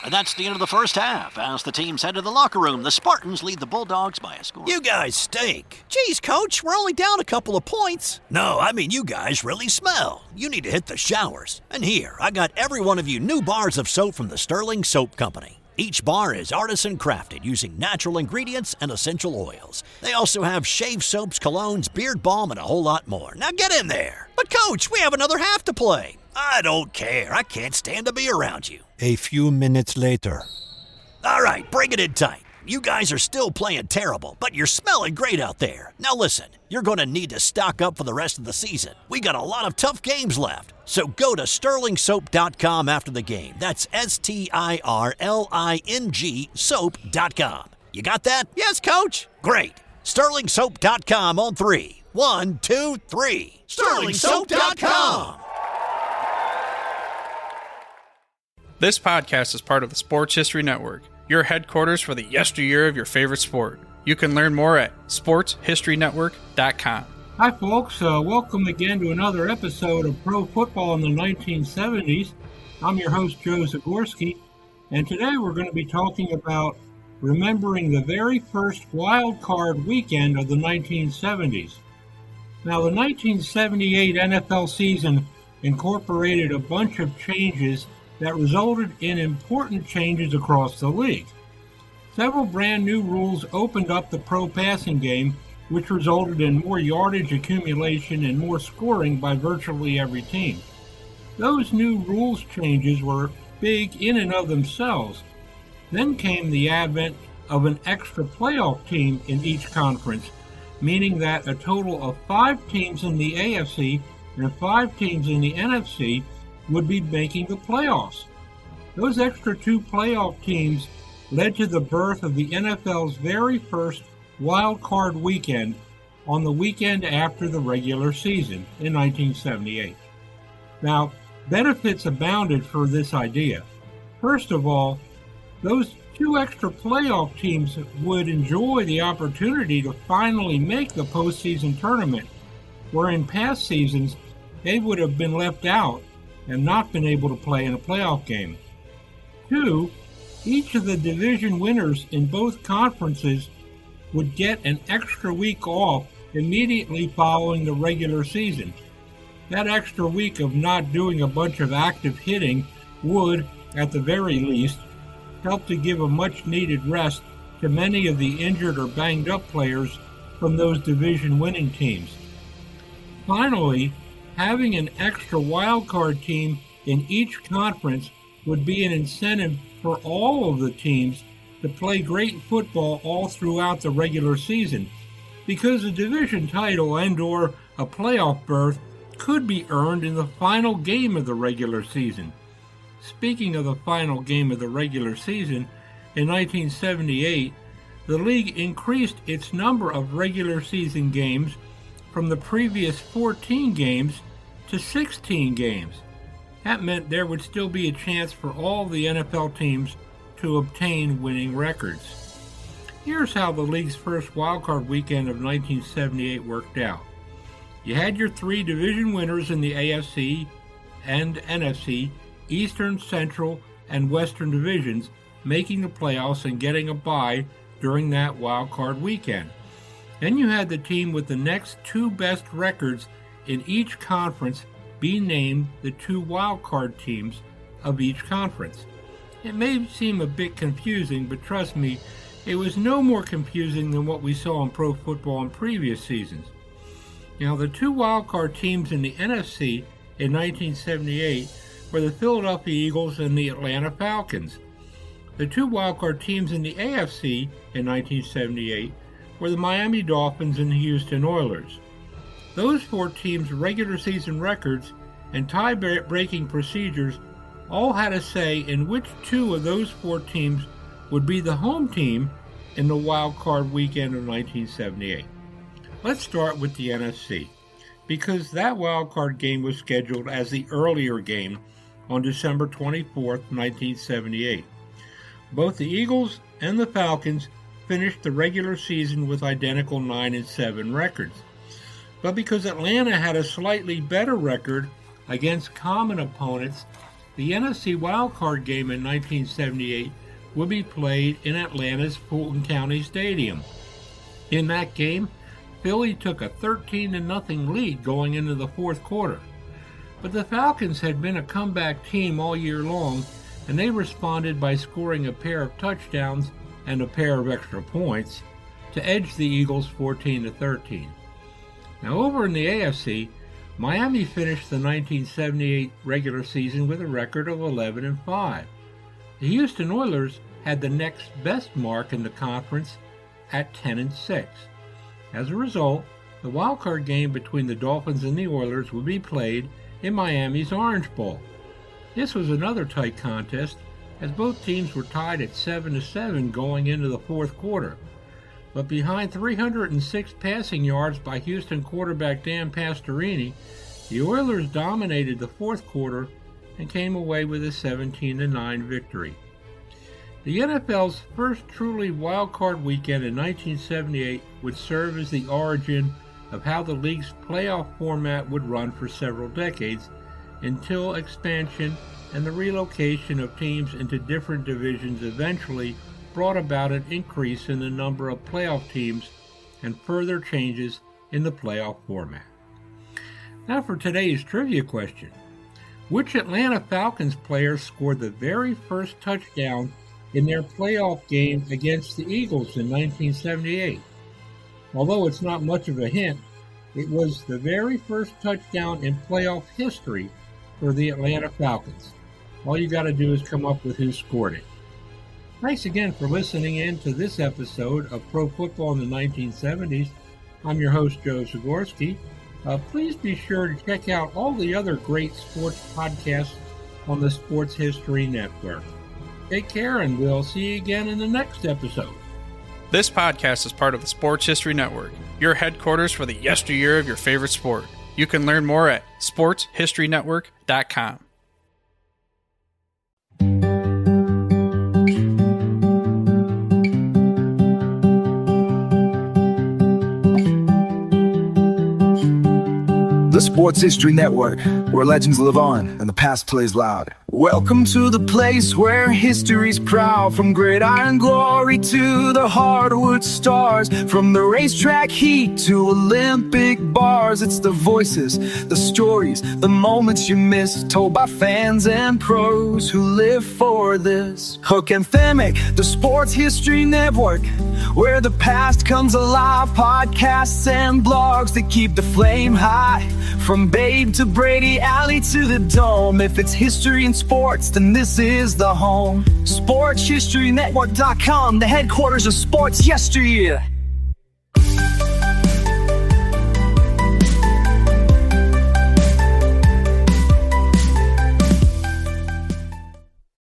And that's the end of the first half. As the teams head to the locker room, the Spartans lead the Bulldogs by a score. You guys stink. Geez, Coach, we're only down a couple of points. No, I mean you guys really smell. You need to hit the showers. And here, I got every one of you new bars of soap from the Sterling Soap Company. Each bar is artisan crafted using natural ingredients and essential oils. They also have shave soaps, colognes, beard balm, and a whole lot more. Now get in there. But Coach, we have another half to play. I don't care. I can't stand to be around you. A few minutes later. All right, bring it in tight. You guys are still playing terrible, but you're smelling great out there. Now listen, you're going to need to stock up for the rest of the season. We got a lot of tough games left. So go to sterlingsoap.com after the game. That's STIRLING soap.com. You got that? Yes, Coach. Great. Sterlingsoap.com on 3. 1, 2, 3. Sterlingsoap.com. This podcast is part of the Sports History Network, your headquarters for the yesteryear of your favorite sport. You can learn more at sportshistorynetwork.com. Hi, folks. Welcome again to another episode of Pro Football in the 1970s. I'm your host, Joe Zagorski, and today we're going to be talking about remembering the very first Wildcard Weekend of the 1970s. Now, the 1978 NFL season incorporated a bunch of changes that resulted in important changes across the league. Several brand new rules opened up the pro passing game, which resulted in more yardage accumulation and more scoring by virtually every team. Those new rules changes were big in and of themselves. Then came the advent of an extra playoff team in each conference, meaning that a total of 5 teams in the AFC and 5 teams in the NFC would be making the playoffs. Those extra 2 playoff teams led to the birth of the NFL's very first Wildcard Weekend on the weekend after the regular season in 1978. Now, benefits abounded for this idea. First of all, those 2 extra playoff teams would enjoy the opportunity to finally make the postseason tournament, where in past seasons they would have been left out and not been able to play in a playoff game. 2, each of the division winners in both conferences would get an extra week off immediately following the regular season. That extra week of not doing a bunch of active hitting would, at the very least, help to give a much-needed rest to many of the injured or banged-up players from those division-winning teams. Finally, having an extra wildcard team in each conference would be an incentive for all of the teams to play great football all throughout the regular season, because a division title and/or a playoff berth could be earned in the final game of the regular season. Speaking of the final game of the regular season, in 1978, the league increased its number of regular season games from the previous 14 games to 16 games. That meant there would still be a chance for all the NFL teams to obtain winning records. Here's how the league's first wildcard weekend of 1978 worked out. You had your 3 division winners in the AFC and NFC, Eastern, Central, and Western divisions making the playoffs and getting a bye during that wildcard weekend. Then you had the team with the next 2 best records in each conference be named the 2 wildcard teams of each conference. It may seem a bit confusing, but trust me, it was no more confusing than what we saw in pro football in previous seasons. Now, the 2 wildcard teams in the NFC in 1978 were the Philadelphia Eagles and the Atlanta Falcons. The 2 wildcard teams in the AFC in 1978 were the Miami Dolphins and the Houston Oilers. Those 4 teams' regular season records and tie-breaking procedures all had a say in which 2 of those 4 teams would be the home team in the wild card weekend of 1978. Let's start with the NFC, because that wild card game was scheduled as the earlier game on December 24, 1978. Both the Eagles and the Falcons finished the regular season with identical 9-7 records. But because Atlanta had a slightly better record against common opponents, The NFC Wildcard game in 1978 would be played in Atlanta's Fulton County Stadium. In that game, Philly took a 13-0 lead going into the fourth quarter. But the Falcons had been a comeback team all year long, and they responded by scoring a pair of touchdowns and a pair of extra points to edge the Eagles 14-13. Now over in the AFC, Miami finished the 1978 regular season with a record of 11-5. The Houston Oilers had the next best mark in the conference at 10-6. As a result, the wildcard game between the Dolphins and the Oilers would be played in Miami's Orange Bowl. This was another tight contest, as both teams were tied at 7-7 going into the fourth quarter. But behind 306 passing yards by Houston quarterback Dan Pastorini, the Oilers dominated the fourth quarter and came away with a 17-9 victory. The NFL's first truly wildcard weekend in 1978 would serve as the origin of how the league's playoff format would run for several decades, until expansion and the relocation of teams into different divisions eventually brought about an increase in the number of playoff teams and further changes in the playoff format. Now for today's trivia question. Which Atlanta Falcons player scored the very first touchdown in their playoff game against the Eagles in 1978? Although it's not much of a hint, it was the very first touchdown in playoff history for the Atlanta Falcons. All you got to do is come up with who scored it. Thanks again for listening in to this episode of Pro Football in the 1970s. I'm your host, Joe Zagorski. Please be sure to check out all the other great sports podcasts on the Sports History Network. Take care, and we'll see you again in the next episode. This podcast is part of the Sports History Network, your headquarters for the yesteryear of your favorite sport. You can learn more at sportshistorynetwork.com. The Sports History Network, where legends live on and the past plays loud. Welcome to the place where history's proud. From gridiron glory to the hardwood stars, from the racetrack heat to Olympic bars. It's the voices, the stories, the moments you miss, told by fans and pros who live for this. Hook and Themic, the Sports History Network, where the past comes alive. Podcasts and blogs that keep the flame high. From Babe to Brady, Alley to the Dome. If it's history and sports, then this is the home. SportsHistoryNetwork.com, the headquarters of sports yesteryear.